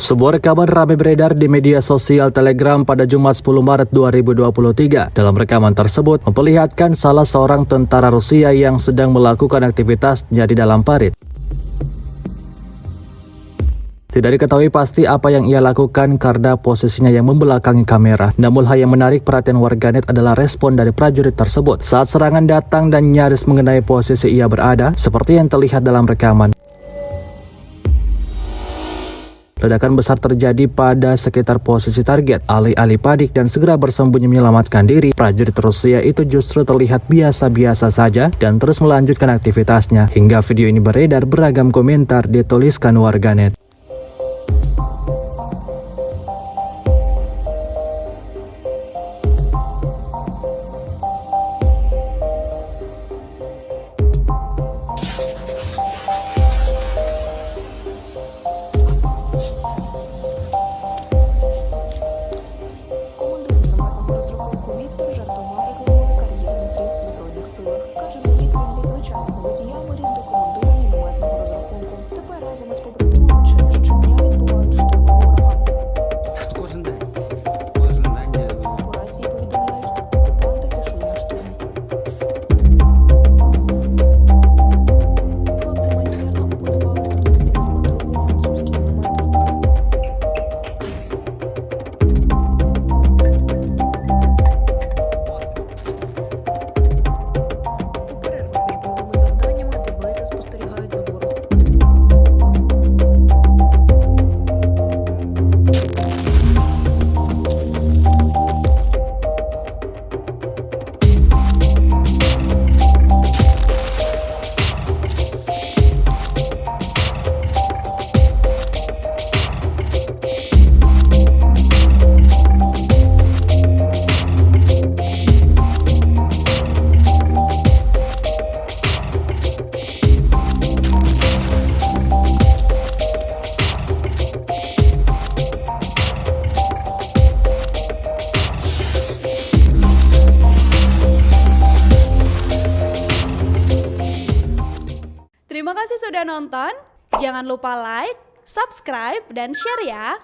Sebuah rekaman ramai beredar di media sosial Telegram pada Jumat 10 Maret 2023. Dalam rekaman tersebut memperlihatkan salah seorang tentara Rusia yang sedang melakukan aktivitasnya di dalam parit. Tidak diketahui pasti apa yang ia lakukan karena posisinya yang membelakangi kamera. Namun hal yang menarik perhatian warganet adalah respon dari prajurit tersebut saat serangan datang dan nyaris mengenai posisi ia berada, seperti yang terlihat dalam rekaman. Ledakan besar terjadi pada sekitar posisi target. Alih-alih panik dan segera bersembunyi menyelamatkan diri, prajurit Rusia itu justru terlihat biasa-biasa saja dan terus melanjutkan aktivitasnya. Hingga video ini beredar, beragam komentar dituliskan warganet. Віктор жартома рекламує кар'єрний зріст в Збройних силах. Каже, за рік він від звичайного водія виріс до командира мінометного розрахунку. Тепер разом із побратимами чи не щодня відбувають штурми ворога. Кожен день. Кожен день. По рації повідомляють, окупанти пішли на штурм. Хлопці майстерно опанували 120-мм французький міномет. Спостерігають за ворогом. Terima kasih sudah nonton. Jangan lupa like, subscribe, dan share ya.